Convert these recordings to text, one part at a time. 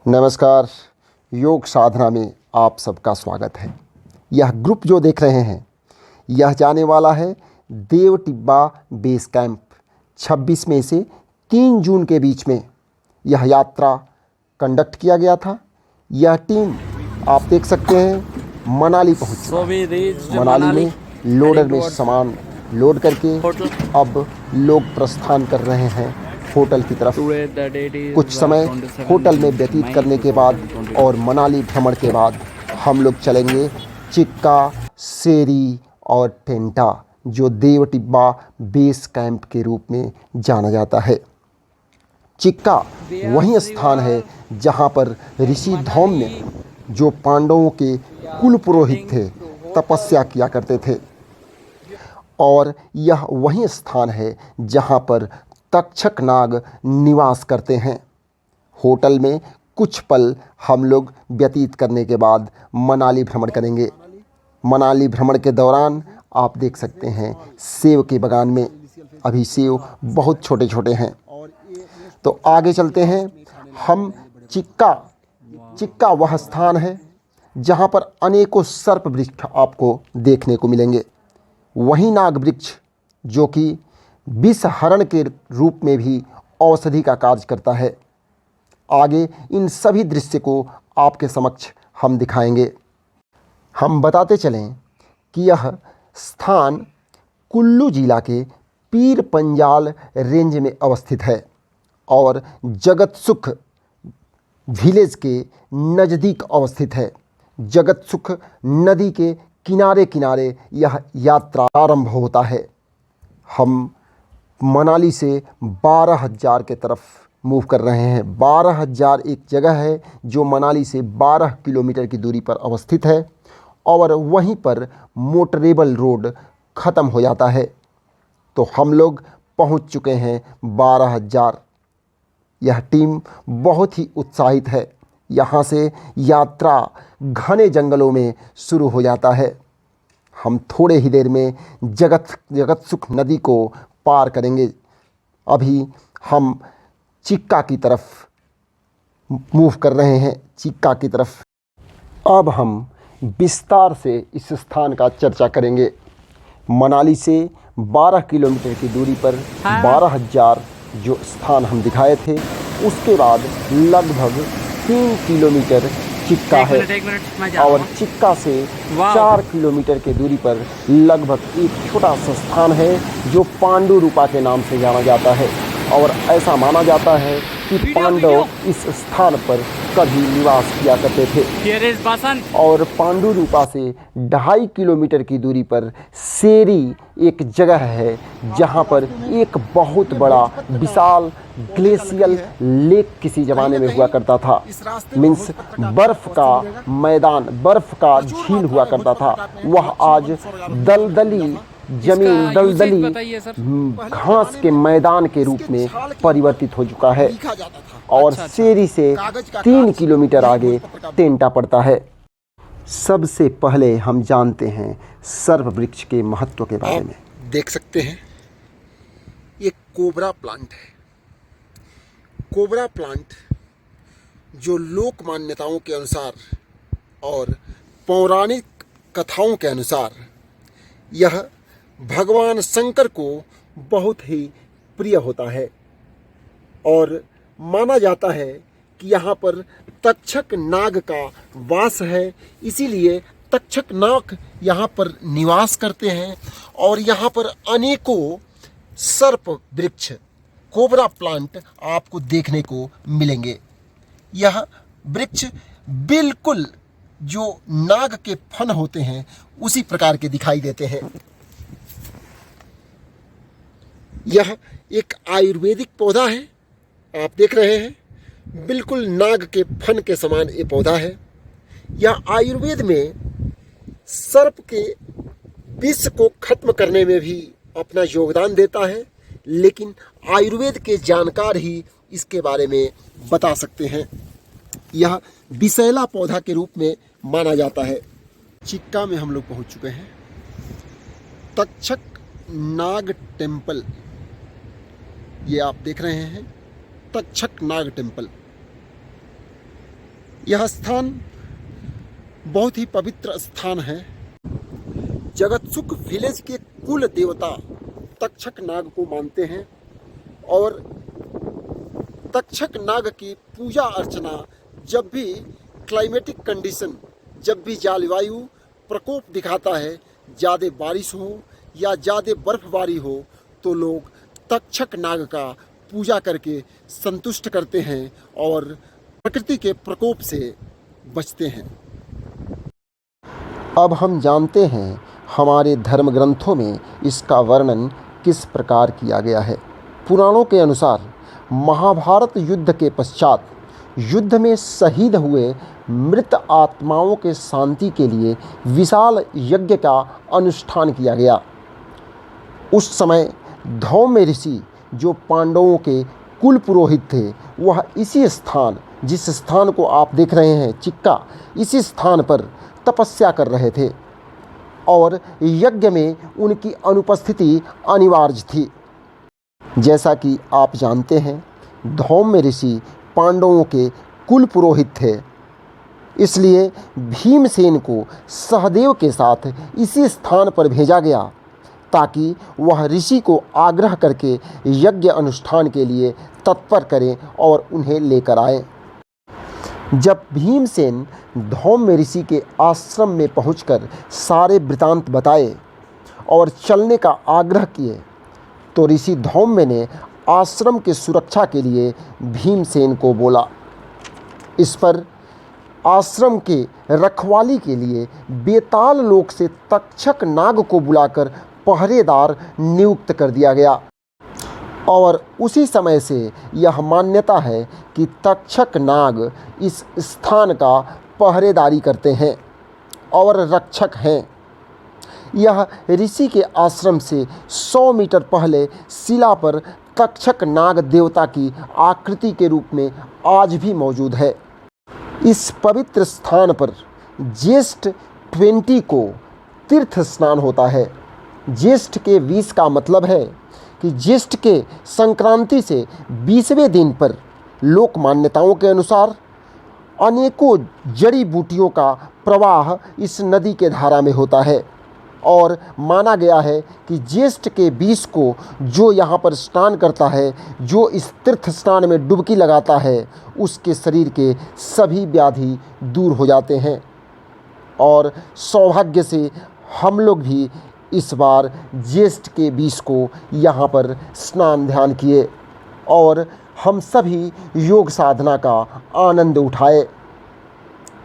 नमस्कार। योग साधना में आप सबका स्वागत है। यह ग्रुप जो देख रहे हैं यह जाने वाला है देव टिब्बा बेस कैंप। 26 मई से 3 जून के बीच में यह यात्रा कंडक्ट किया गया था। यह टीम आप देख सकते हैं मनाली पहुंच चुकी है। मनाली में लोडर में सामान लोड करके अब लोग प्रस्थान कर रहे हैं होटल की तरफ। कुछ समय होटल में व्यतीत करने के बाद और मनाली भ्रमण के बाद हम लोग चलेंगे चिक्का, सेरी और टेंटा, जो देव टिब्बा बेस कैंप के रूप में जाना जाता है। चिक्का वही स्थान है जहां पर ऋषि धौम्य, जो पांडवों के कुल पुरोहित थे, तपस्या किया करते थे। और यह वही स्थान है जहां पर तक्षक नाग निवास करते हैं। होटल में कुछ पल हम लोग व्यतीत करने के बाद मनाली भ्रमण करेंगे। मनाली भ्रमण के दौरान आप देख सकते हैं सेब के बागान में अभी सेब बहुत छोटे छोटे हैं। तो आगे चलते हैं हम। चिक्का वह स्थान है जहां पर अनेकों सर्प वृक्ष आपको देखने को मिलेंगे। वही नाग वृक्ष जो कि विष हरण के रूप में भी औषधि का कार्य करता है। आगे इन सभी दृश्य को आपके समक्ष हम दिखाएंगे। हम बताते चलें कि यह स्थान कुल्लू जिला के पीर पंजाल रेंज में अवस्थित है और जगत सुख विलेज के नज़दीक अवस्थित है। जगत सुख नदी के किनारे किनारे यह यात्रा आरंभ होता है। हम मनाली से 12,000 के तरफ मूव कर रहे हैं। 12,000 एक जगह है जो मनाली से 12 किलोमीटर की दूरी पर अवस्थित है और वहीं पर मोटरेबल रोड ख़त्म हो जाता है। तो हम लोग पहुंच चुके हैं 12,000। यह टीम बहुत ही उत्साहित है। यहाँ से यात्रा घने जंगलों में शुरू हो जाता है। हम थोड़े ही देर में जगत सुख नदी को पार करेंगे। अभी हम चिक्का की तरफ मूव कर रहे हैं। चिक्का की तरफ अब हम विस्तार से इस स्थान का चर्चा करेंगे। मनाली से 12 किलोमीटर की दूरी पर 12,000 जो स्थान हम दिखाए थे, उसके बाद लगभग 3 किलोमीटर चिक्का है और चिक्का से 4 किलोमीटर की दूरी पर लगभग एक छोटा सा स्थान है जो पांडु रूपा के नाम से जाना जाता है। और ऐसा माना जाता है कि पांडव इस स्थान पर कभी निवास किया करते थे। और पांडु रूपा से 2.5 किलोमीटर की दूरी पर सेरी एक जगह है जहां पर एक बहुत बड़ा विशाल ग्लेशियल लेक किसी ज़माने में हुआ करता था। मीन्स बर्फ़ का मैदान, बर्फ़ का झील हुआ करता था। वह आज दलदली जमीन, दलदली घास के मैदान के रूप में परिवर्तित हो चुका है। और सेरी से 3 किलोमीटर आगे टेंटा पड़ता है। सबसे पहले हम जानते हैं सर्प वृक्ष के महत्व के बारे में। देख सकते हैं ये कोबरा प्लांट है। कोबरा प्लांट जो लोक मान्यताओं के अनुसार और पौराणिक कथाओं के अनुसार यह भगवान शंकर को बहुत ही प्रिय होता है और माना जाता है कि यहाँ पर तक्षक नाग का वास है। इसीलिए तक्षक नाग यहाँ पर निवास करते हैं और यहाँ पर अनेकों सर्प वृक्ष, कोबरा प्लांट आपको देखने को मिलेंगे। यह वृक्ष बिल्कुल जो नाग के फन होते हैं उसी प्रकार के दिखाई देते हैं। यह एक आयुर्वेदिक पौधा है। आप देख रहे हैं बिल्कुल नाग के फन के समान ये पौधा है। यह आयुर्वेद में सर्प के विष को खत्म करने में भी अपना योगदान देता है, लेकिन आयुर्वेद के जानकार ही इसके बारे में बता सकते हैं। यह विषैला पौधा के रूप में माना जाता है। चिक्का में हम लोग पहुंच चुके हैं। तक्षक नाग टेम्पल, ये आप देख रहे हैं तक्षक नाग टेम्पल। यह स्थान बहुत ही पवित्र स्थान है। जगतसुख विलेज के कुल देवता तक्षक नाग को मानते हैं और तक्षक नाग की पूजा अर्चना जब भी क्लाइमेटिक कंडीशन, जब भी जलवायु प्रकोप दिखाता है, ज़्यादा बारिश हो या ज़्यादा बर्फबारी हो, तो लोग तक्षक नाग का पूजा करके संतुष्ट करते हैं और प्रकृति के प्रकोप से बचते हैं। अब हम जानते हैं हमारे धर्म ग्रंथों में इसका वर्णन किस प्रकार किया गया है। पुराणों के अनुसार महाभारत युद्ध के पश्चात युद्ध में शहीद हुए मृत आत्माओं के शांति के लिए विशाल यज्ञ का अनुष्ठान किया गया। उस समय धौम्य ऋषि, जो पांडवों के कुल पुरोहित थे, वह इसी स्थान, जिस स्थान को आप देख रहे हैं चिक्का, इसी स्थान पर तपस्या कर रहे थे और यज्ञ में उनकी अनुपस्थिति अनिवार्य थी। जैसा कि आप जानते हैं, धौम्य ऋषि पांडवों के कुल पुरोहित थे, इसलिए भीमसेन को सहदेव के साथ इसी स्थान पर भेजा गया ताकि वह ऋषि को आग्रह करके यज्ञ अनुष्ठान के लिए तत्पर करें और उन्हें लेकर आए। जब भीमसेन धौम्य ऋषि के आश्रम में पहुंचकर सारे वृतांत बताए और चलने का आग्रह किए, तो ऋषि धौम्य ने आश्रम की सुरक्षा के लिए भीमसेन को बोला। इस पर आश्रम के रखवाली के लिए बेताल लोक से तक्षक नाग को बुलाकर पहरेदार नियुक्त कर दिया गया और उसी समय से यह मान्यता है कि तक्षक नाग इस स्थान का पहरेदारी करते हैं और रक्षक हैं। यह ऋषि के आश्रम से 100 मीटर पहले शिला पर तक्षक नाग देवता की आकृति के रूप में आज भी मौजूद है। इस पवित्र स्थान पर ज्येष्ठ 20 को तीर्थ स्नान होता है। ज्येष्ठ के 20 का मतलब है कि ज्येष्ठ के संक्रांति से 20वें दिन पर लोक मान्यताओं के अनुसार अनेकों जड़ी बूटियों का प्रवाह इस नदी के धारा में होता है और माना गया है कि ज्येष्ठ के 20 को जो यहाँ पर स्नान करता है, जो इस तीर्थ स्नान में डुबकी लगाता है, उसके शरीर के सभी व्याधि दूर हो जाते हैं। और सौभाग्य से हम लोग भी इस बार ज्येष्ठ के 20 को यहाँ पर स्नान ध्यान किए और हम सभी योग साधना का आनंद उठाए।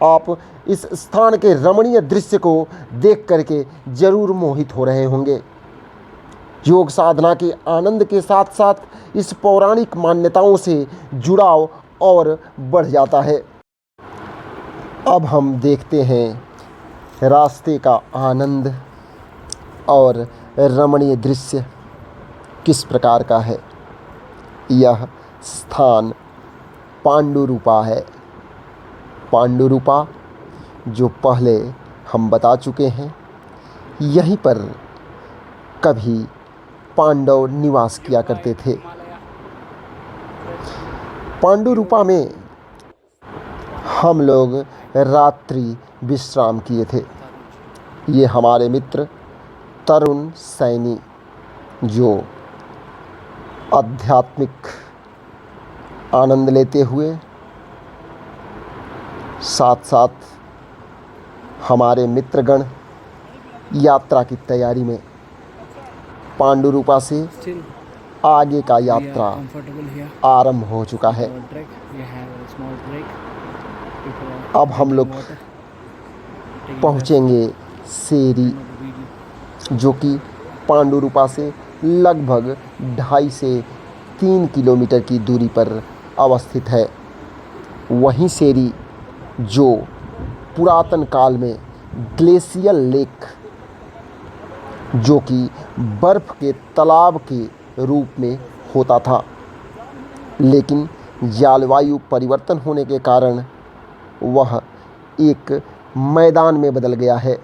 आप इस स्थान के रमणीय दृश्य को देख करके जरूर मोहित हो रहे होंगे। योग साधना के आनंद के साथ साथ इस पौराणिक मान्यताओं से जुड़ाव और बढ़ जाता है। अब हम देखते हैं रास्ते का आनंद और रमणीय दृश्य किस प्रकार का है। यह स्थान पांडुरूपा है। पांडुरूपा जो पहले हम बता चुके हैं, यहीं पर कभी पांडव निवास किया करते थे। पांडुरूपा में हम लोग रात्रि विश्राम किए थे। ये हमारे मित्र तरुण सैनी, जो आध्यात्मिक आनंद लेते हुए साथ साथ हमारे मित्रगण यात्रा की तैयारी में पांडुरूपा से आगे का यात्रा आरंभ हो चुका है। अब हम लोग पहुँचेंगे सेरी, जो कि पांडुरूपा से लगभग 2.5 से 3 किलोमीटर की दूरी पर अवस्थित है। वहीं सेरी जो पुरातन काल में ग्लेशियल लेक, जो कि बर्फ़ के तालाब के रूप में होता था, लेकिन जलवायु परिवर्तन होने के कारण वह एक मैदान में बदल गया है।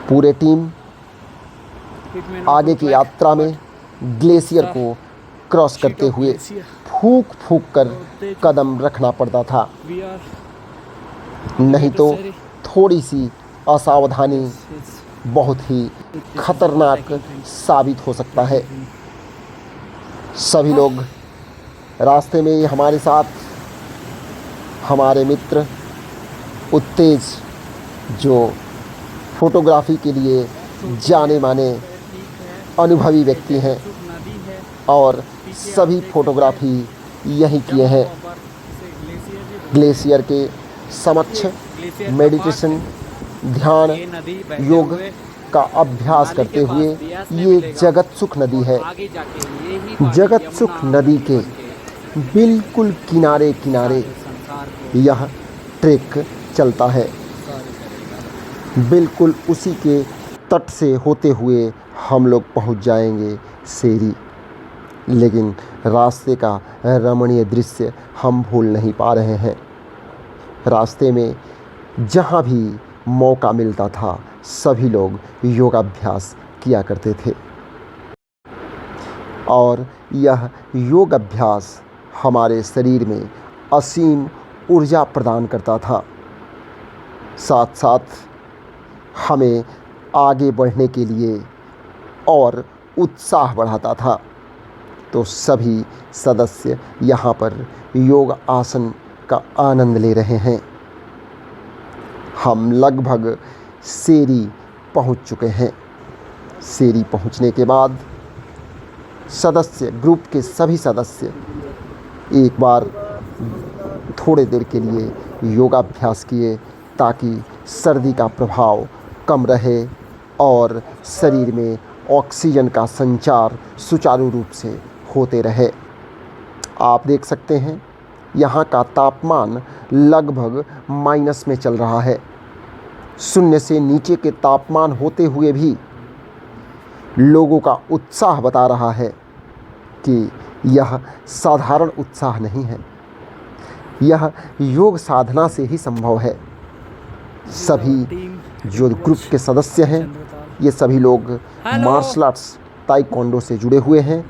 पूरे टीम आगे की यात्रा में ग्लेशियर को क्रॉस करते हुए फूंक फूंक कर कदम रखना पड़ता था, नहीं तो थोड़ी सी असावधानी बहुत ही खतरनाक साबित हो सकता है। सभी लोग रास्ते में हमारे साथ हमारे मित्र उत्तेज, जो फोटोग्राफी के लिए जाने माने अनुभवी व्यक्ति हैं और सभी फोटोग्राफी यही किए हैं। ग्लेशियर के समक्ष मेडिटेशन, ध्यान, योग का अभ्यास करते हुए ये जगत सुख नदी है। जगत सुख नदी के बिल्कुल किनारे किनारे यह ट्रैक चलता है। बिल्कुल उसी के तट से होते हुए हम लोग पहुंच जाएंगे सेरी, लेकिन रास्ते का रमणीय दृश्य हम भूल नहीं पा रहे हैं। रास्ते में जहाँ भी मौका मिलता था सभी लोग योगाभ्यास किया करते थे और यह योग अभ्यास हमारे शरीर में असीम ऊर्जा प्रदान करता था, साथ साथ हमें आगे बढ़ने के लिए और उत्साह बढ़ाता था। तो सभी सदस्य यहाँ पर योग आसन का आनंद ले रहे हैं। हम लगभग सेरी पहुँच चुके हैं। सेरी पहुँचने के बाद ग्रुप के सभी सदस्य एक बार थोड़े देर के लिए योगाभ्यास किए ताकि सर्दी का प्रभाव कम रहे और शरीर में ऑक्सीजन का संचार सुचारू रूप से होते रहे। आप देख सकते हैं यहाँ का तापमान लगभग माइनस में चल रहा है। शून्य से नीचे के तापमान होते हुए भी लोगों का उत्साह बता रहा है कि यह साधारण उत्साह नहीं है, यह योग साधना से ही संभव है। सभी जो ग्रुप के सदस्य हैं ये सभी लोग मार्शल आर्ट्स ताइक्वांडो से जुड़े हुए हैं।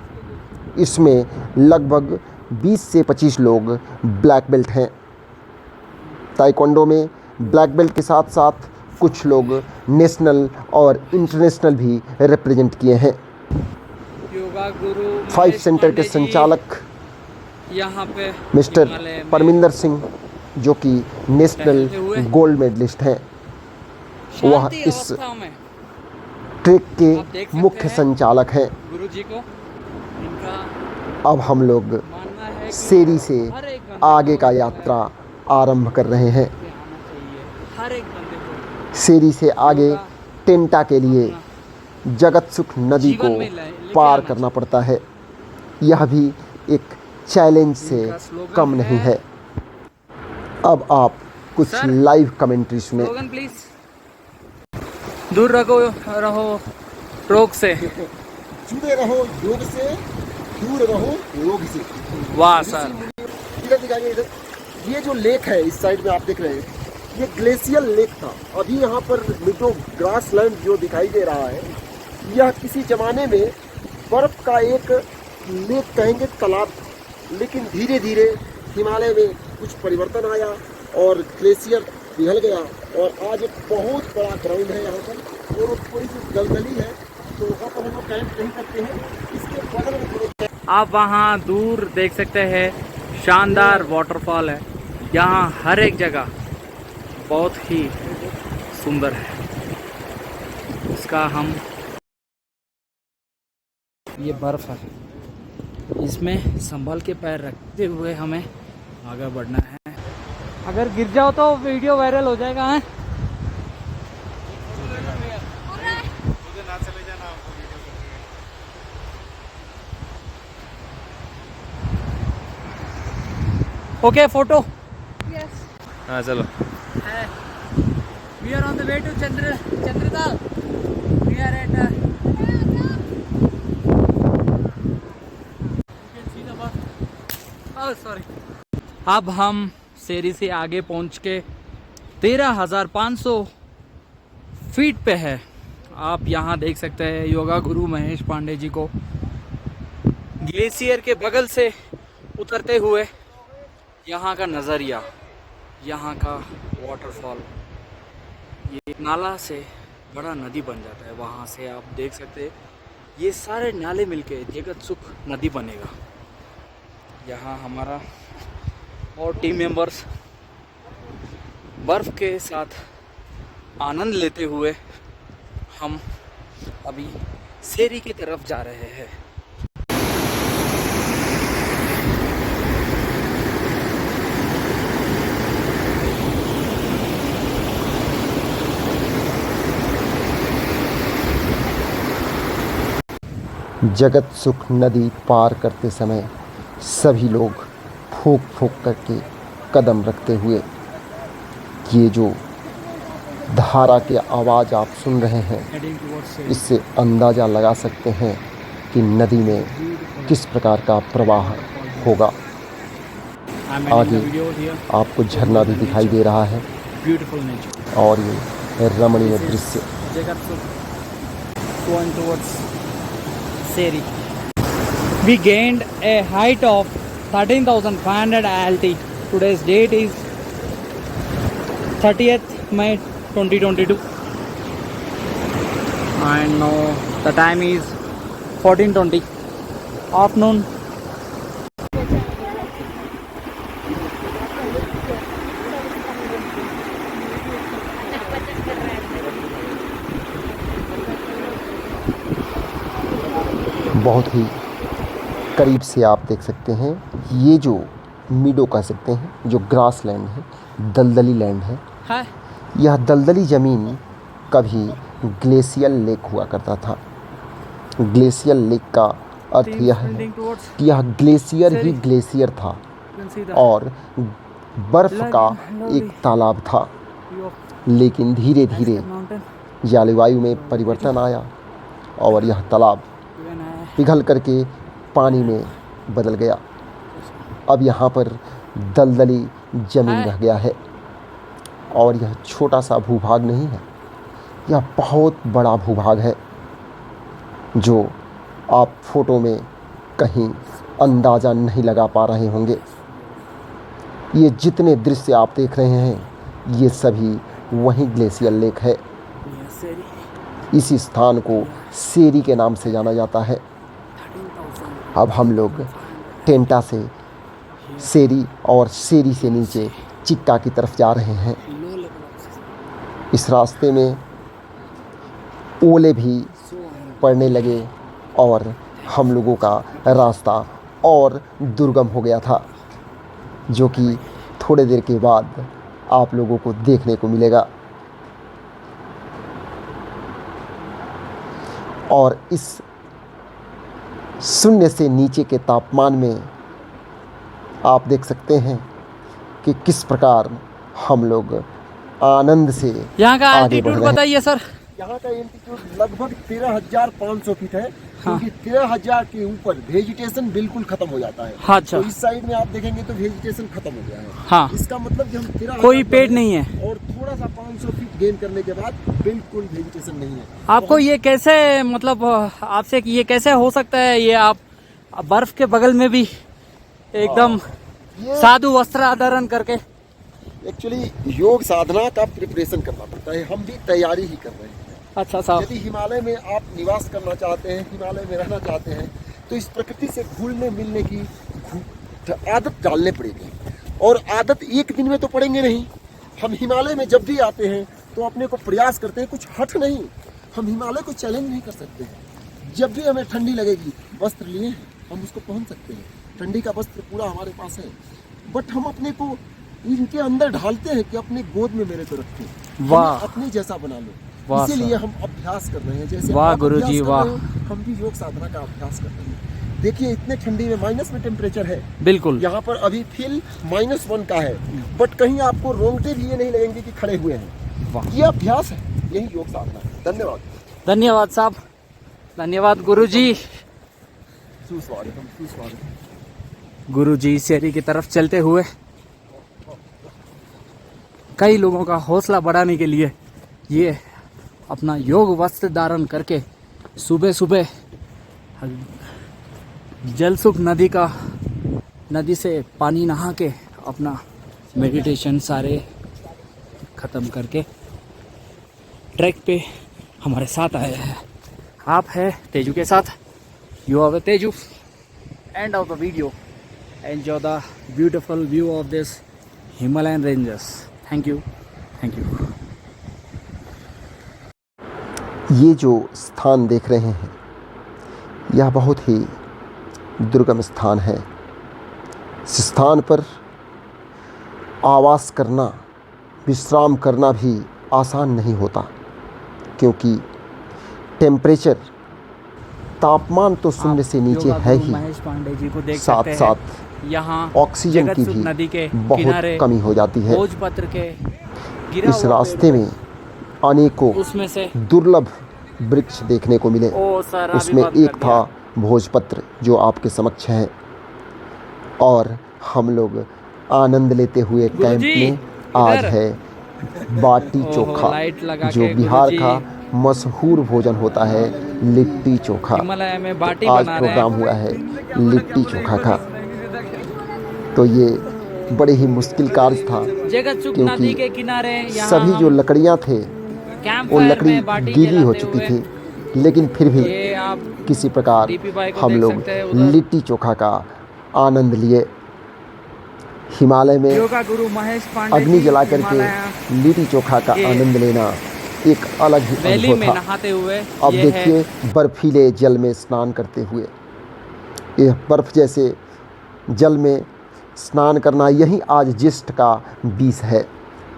इसमें लगभग 20 से 25 लोग ब्लैक बेल्ट हैं। ताइक्वांडो में ब्लैक बेल्ट के साथ साथ कुछ लोग नेशनल और इंटरनेशनल भी रिप्रेजेंट किए हैं। योगा गुरु 5 सेंटर के संचालक यहाँ पे मिस्टर परमिंदर सिंह, जो कि नेशनल गोल्ड मेडलिस्ट हैं, वह इस ट्रैक के मुख्य संचालक हैं। गुरु जी को इनका अब हम लोग मानना है कि सेरी से हर एक बंदे आगे का यात्रा आरंभ कर रहे हैं। को आना चाहिए, हर एक बंदे को सेरी से आगे टेंटा के लिए जगत सुख नदी को जीवन में लेके पार आना करना पड़ता है। यह भी एक चैलेंज से इनका स्लोगन कम नहीं है। है। अब आप कुछ सर, लाइव कमेंट्री सुने। Slogan please. दूर रहो रोग से। जुड़े रहो योग से, दूर रहो रोग से। वाह सर। इधर दिखाइए, इधर ये जो लेक है इस साइड में आप देख रहे हैं, ये ग्लेशियल लेक था। अभी यहाँ पर मिडो ग्रास लैंड जो दिखाई दे रहा है, यह किसी जमाने में बर्फ का एक लेक कहेंगे, तालाब, लेकिन धीरे धीरे हिमालय में कुछ परिवर्तन आया और ग्लेशियर पिघल गया और आज एक बहुत बड़ा ग्राउंड है यहाँ पर और थोड़ी सी दलदली है, तो वहाँ पर हम लोग कैंप नहीं करते हैं। इसके बगल में थोड़े आप वहाँ दूर देख सकते हैं, शानदार वाटरफॉल है। यहाँ हर एक जगह बहुत ही सुंदर है। इसका हम ये बर्फ है, इसमें संभल के पैर रखते हुए हमें आगे बढ़ना है। अगर गिर जाओ तो वीडियो वायरल हो जाएगा। है ओके फोटो। हाँ चलो। We are on the way to Chandradal. We are at oh sorry. अब हम सेरी से आगे पहुंच के 13,500 फीट पे है। आप यहाँ देख सकते हैं योगा गुरु महेश पांडे जी को। ग्लेशियर के बगल से उतरते हुए यहाँ का नज़रिया, यहाँ का वाटरफॉल, ये नाला से बड़ा नदी बन जाता है। वहाँ से आप देख सकते हैं ये सारे नाले मिलके जगत सुख नदी बनेगा। यहाँ हमारा और टीम मेंबर्स बर्फ़ के साथ आनंद लेते हुए हम अभी सेरी की तरफ जा रहे हैं। जगत सुख नदी पार करते समय सभी लोग फूंक फूंक करके कदम रखते हुए, ये जो धारा की आवाज़ आप सुन रहे हैं, इससे अंदाज़ा लगा सकते हैं कि नदी में किस प्रकार का प्रवाह होगा। आगे आपको झरना भी दिखाई दे रहा है और ये रमणीय दृश्य। We gained a height of 13,500 ALT. Today's date is 30th May 2022 and now the time is 14:20 afternoon. बहुत ही करीब से आप देख सकते हैं, ये जो मीडो कह सकते हैं, जो ग्रास लैंड है, दलदली लैंड है। यह दलदली ज़मीन कभी ग्लेशियल लेक हुआ करता था। ग्लेशियल लेक का अर्थ यह है कि यह ग्लेशियर ही ग्लेशियर था और बर्फ़ का एक तालाब था। लेकिन धीरे धीरे जलवायु में परिवर्तन आया और यह तालाब पिघल करके पानी में बदल गया। अब यहाँ पर दलदली ज़मीन रह गया है और यह छोटा सा भूभाग नहीं है, यह बहुत बड़ा भूभाग है जो आप फोटो में कहीं अंदाज़ा नहीं लगा पा रहे होंगे। ये जितने दृश्य आप देख रहे हैं, ये सभी वही ग्लेशियर लेक है। इस स्थान को सेरी के नाम से जाना जाता है। अब हम लोग टेंटा से सेरी और सेरी से नीचे चिक्का की तरफ जा रहे हैं। इस रास्ते में ओले भी पड़ने लगे और हम लोगों का रास्ता और दुर्गम हो गया था, जो कि थोड़े देर के बाद आप लोगों को देखने को मिलेगा। और इस शून्य से नीचे के तापमान में आप देख सकते हैं कि किस प्रकार हम लोग आनंद से यहाँ का आगे बढ़ एल्टीट्यूड रहे हैं। बताइए सर। यहाँ का एल्टीट्यूड लगभग 13,500 फीट है, क्योंकि 13,000 के ऊपर वेजिटेशन बिल्कुल खत्म हो जाता है। अच्छा। तो इस साइड में आप देखेंगे तो वेजिटेशन खत्म हो गया है। हाँ। इसका मतलब कि हम 13,000 कोई पेड़ नहीं है और थोड़ा सा 500 फीट गेन करने के बाद बिल्कुल वेजिटेशन नहीं है। आपको ये कैसे, मतलब आपसे ये कैसे हो सकता है? ये आप बर्फ के बगल में भी एकदम साधु वस्त्र धारण करके। एक्चुअली योग साधना का प्रिपरेशन करना पड़ता है, हम भी तैयारी ही कर रहे हैं। अच्छा साहब। यदि हिमालय में आप निवास करना चाहते हैं, हिमालय में रहना चाहते हैं, तो इस प्रकृति से घुलने मिलने की आदत डालने पड़ेगी। और आदत एक दिन में तो पड़ेंगे नहीं। हम हिमालय में जब भी आते हैं तो अपने को प्रयास करते हैं, कुछ हट नहीं। हम हिमालय को चैलेंज नहीं कर सकते हैं। जब भी हमें ठंडी लगेगी, वस्त्र लिए हैं, हम उसको पहन सकते हैं। ठंडी का वस्त्र पूरा हमारे पास है, बट हम अपने को इनके अंदर ढालते हैं कि अपने गोद में मेरे को रखें, वाह। अपने जैसा बना लो। वाह इसीलिए हम अभ्यास कर रहे हैं। जैसे वाह आप गुरुजी, अभ्यास कर वाह। रहे हो, हम भी योग साधना का अभ्यास कर रहे हैं। देखिए इतने ठंडी में माइनस में टेम्परेचर है। बिल्कुल। यहाँ पर अभी फील -1 का है, बट कहीं आपको रोंगटे भी ये नहीं लगेंगे कि खड़े हुए हैं। वाह। ये अभ्यास है, यही योग साधना है। धन्यवाद। धन्यवाद साहब, धन्यवाद गुरुजी। सुस्वागतम, सुस्वागतम। गुरुजी सेरी की तरफ चलते हुए कई लोगों का हौसला बढ़ाने के लिए ये अपना योग वस्त्र धारण करके सुबह सुबह जलसुख नदी का नदी से पानी नहा के अपना मेडिटेशन सारे ख़त्म करके ट्रैक पे हमारे साथ आए हैं। आप है तेजू के साथ, you are Teju. End of the video, enjoy the beautiful view of this Himalayan ranges. Thank you, thank you. ये जो स्थान देख रहे हैं यह बहुत ही दुर्गम स्थान है। इस स्थान पर आवास करना, विश्राम करना भी आसान नहीं होता, क्योंकि टेम्परेचर, तापमान तो शून्य से नीचे है ही, महेश पांडे जी को देख साथ सकते हैं। साथ यहाँ ऑक्सीजन की जगतसुख नदी के भी बहुत किनारे कमी हो जाती है। भोजपत्र के गिरा इस हुआ रास्ते पेड़, में अनेकों उसमें से दुर्लभ वृक्ष देखने को मिले। ओ सर उसमें एक था भोजपत्र, जो आपके समक्ष है। और हम लोग आनंद लेते हुए कैंप गुरुजी, में आज इधर। है बाटी ओहो, चोखा, लाइट लगा जो के बिहार गुरुजी। का मशहूर भोजन होता है, लिट्टी चोखा। हिमालय में बाटी आज बना रहे प्रोग्राम हैं। हुआ है लिट्टी चोखा का। तो ये बड़े ही मुश्किल कार्य था, जगतसुख नदी क्योंकि के किनारे यहाँ सभी जो लकड़ियाँ थे कैंप वो फायर लकड़ी में बाटी गीली हो जलाते चुकी हुए। थी, लेकिन फिर भी ये आप किसी प्रकार डीपी भाई को हम देख लोग सकते हैं उधर। लिट्टी चोखा का आनंद लिए। हिमालय में योगा गुरु महेश पांडे अग्नि जी जला करके हिमालय लिट्टी चोखा का ये आनंद लेना एक अलग ही वैली अनुभव में था। नहाते हुए अब ये है देखिए बर्फीले जल में स्नान करते हुए, यह बर्फ जैसे जल में स्नान करना, यही आज ज्येष्ठ का 20 है।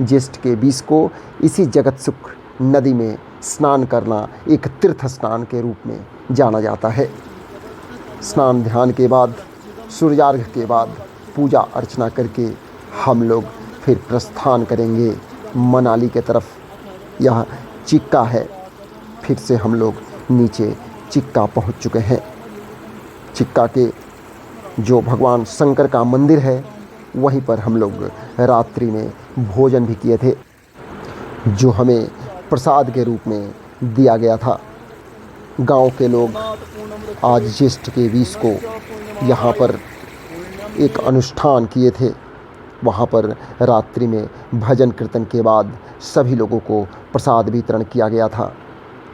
ज्येष्ठ के 20 को इसी जगतसुख नदी में स्नान करना एक तीर्थ स्नान के रूप में जाना जाता है। स्नान ध्यान के बाद, सूर्यार्घ के बाद पूजा अर्चना करके हम लोग फिर प्रस्थान करेंगे मनाली के तरफ। यह चिक्का है। फिर से हम लोग नीचे चिक्का पहुंच चुके हैं। चिक्का के जो भगवान शंकर का मंदिर है, वहीं पर हम लोग रात्रि में भोजन भी किए थे, जो हमें प्रसाद के रूप में दिया गया था। गांव के लोग आज ज्येष्ठ के 20 को यहाँ पर एक अनुष्ठान किए थे। वहाँ पर रात्रि में भजन कीर्तन के बाद सभी लोगों को प्रसाद वितरण किया गया था।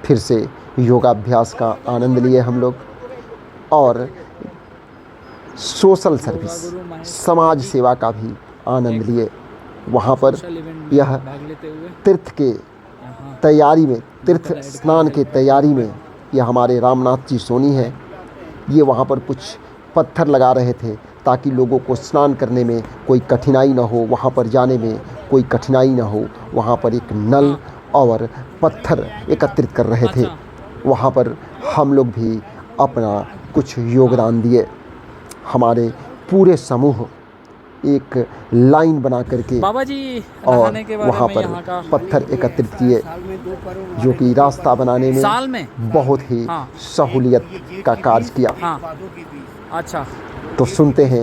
फिर से योगाभ्यास का आनंद लिए हम लोग, और सोशल सर्विस, समाज सेवा का भी आनंद लिए। वहाँ पर यह भाग लेते हुए तीर्थ के तैयारी में, तीर्थ स्नान के तैयारी में, यह हमारे रामनाथ जी सोनी है। ये वहाँ पर कुछ पत्थर लगा रहे थे ताकि लोगों को स्नान करने में कोई कठिनाई ना हो, वहाँ पर जाने में कोई कठिनाई ना हो। वहाँ पर एक नल और पत्थर एकत्रित कर रहे थे। वहाँ पर हम लोग भी अपना कुछ योगदान दिए। हमारे पूरे समूह एक लाइन बना करके बाबा जी और नहाने के बारे वहाँ में पर यहाँ का पत्थर एकत्रित किए, जो कि रास्ता बनाने में साल में बहुत ही हाँ। सहूलियत का कार्य किया। हाँ अच्छा तो सुनते हैं।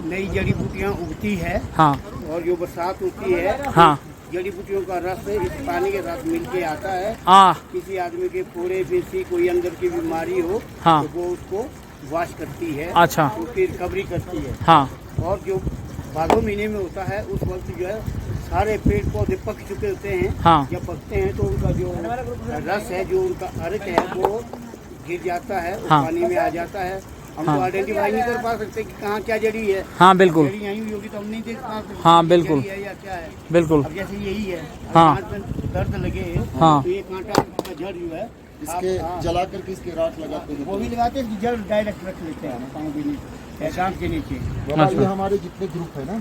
नई जड़ी बूटियाँ उगती है हाँ और जो बरसात होती है, हाँ जड़ी बूटियों का रस इस पानी के साथ मिलके आता है। हाँ किसी आदमी के फोड़े बेसी कोई अंदर की बीमारी हो हाँ। तो वो उसको वॉश करती है, अच्छा उसकी रिकवरी करती है। हाँ और जो भादो महीने में होता है, उस वक्त जो है सारे पेड़ पौधे पक चुके होते हैं। हाँ। जब पकते हैं तो उनका जो रस है, जो उनका अर्क है, वो गिर जाता है, उस हाँ। पानी में आ जाता है। हम तो आइडेंटिफाई नहीं कर पा सकते कि कहाँ क्या जड़ी है। हाँ बिल्कुल जड़ी यहीं हुई होगी तो हम नहीं देख पा सकते हाँ, कि बिल्कुल। जड़ी है या क्या है। बिल्कुल अब जैसे यही है, हाँ। हाथ में दर्द लगे हाँ। तो ये कांटा का जड़ जो है इसके हाँ, जला करके इसके राख लगाते हैं। वो भी लगाते हैं, जड़ डायरेक्ट रख लेते हैं पाँव के नीचे, दांत के नीचे। ये हमारे जितने ग्रुप है ना,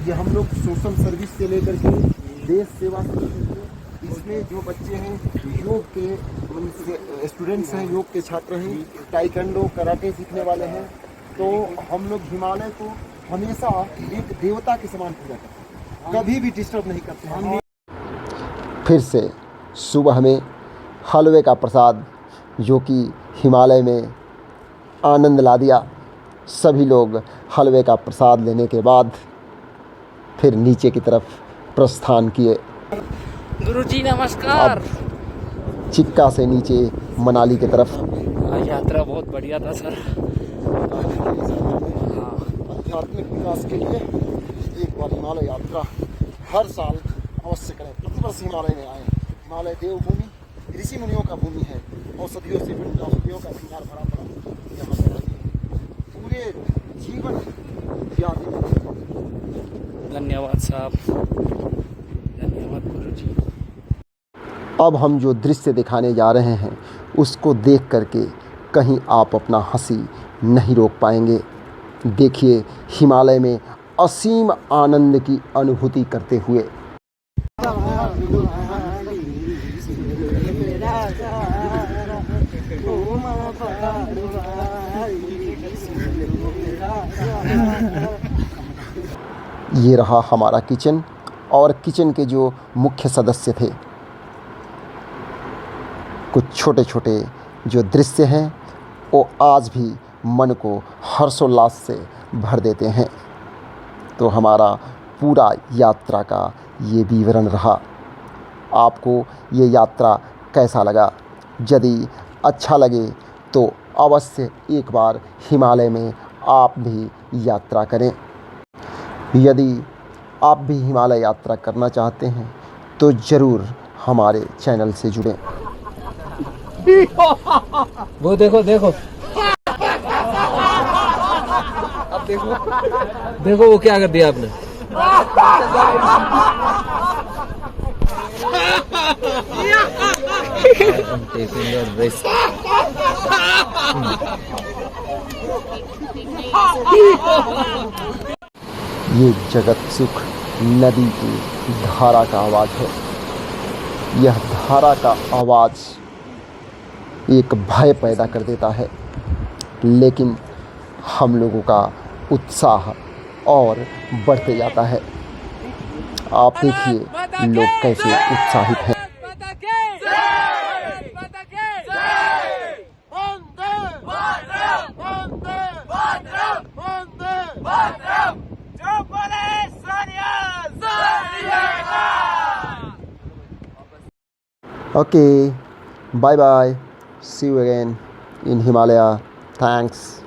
ये हम लोग सोशल सर्विस से लेकर के देश सेवा से लेकर के, इसमें जो बच्चे हैं योग के स्टूडेंट्स हैं, योग के छात्र हैं, टाइकेंडो कराटे सीखने वाले हैं, तो हम लोग हिमालय को हमेशा एक देवता के समान पूजा करते हैं, कभी भी डिस्टर्ब नहीं करते हैं। फिर से सुबह में हलवे का प्रसाद, जो कि हिमालय में आनंद ला दिया। सभी लोग हलवे का प्रसाद लेने के बाद फिर नीचे की तरफ प्रस्थान किए। गुरुजी नमस्कार। चिक्का से नीचे मनाली की तरफ। यात्रा बहुत बढ़िया था सर। हाँ आध्यात्मिक विकास के लिए एक बार हिमालय यात्रा हर साल अवश्य करें। प्रतिवर्ष हिमालय में आए। हिमालय देवभूमि, ऋषि मुनियों का भूमि है। औषधियों से पीड़ित, औषधियों का भंडार भरा पड़ा यहाँ पर रहिए। पूरे जीवन ज्ञान देते। धन्यवाद साहब, धन्यवाद गुरुजी। अब हम जो दृश्य दिखाने जा रहे हैं उसको देख करके कहीं आप अपना हंसी नहीं रोक पाएंगे। देखिए हिमालय में असीम आनंद की अनुभूति करते हुए। ये रहा हमारा किचन और किचन के जो मुख्य सदस्य थे। कुछ छोटे छोटे जो दृश्य हैं वो आज भी मन को हर्षोल्लास से भर देते हैं। तो हमारा पूरा यात्रा का ये विवरण रहा। आपको ये यात्रा कैसा लगा? यदि अच्छा लगे तो अवश्य एक बार हिमालय में आप भी यात्रा करें। यदि आप भी हिमालय यात्रा करना चाहते हैं तो ज़रूर हमारे चैनल से जुड़ें। वो देखो देखो, अब देखो देखो वो क्या कर दिया आपने। I'm taking a risk. ये जगत सुख नदी की धारा का आवाज़ है। यह धारा का आवाज़ एक भय पैदा कर देता है, लेकिन हम लोगों का उत्साह और बढ़ते जाता है। आप देखिए लोग कैसे उत्साहित हैं। Okay, bye bye. See you again in Himalaya. Thanks.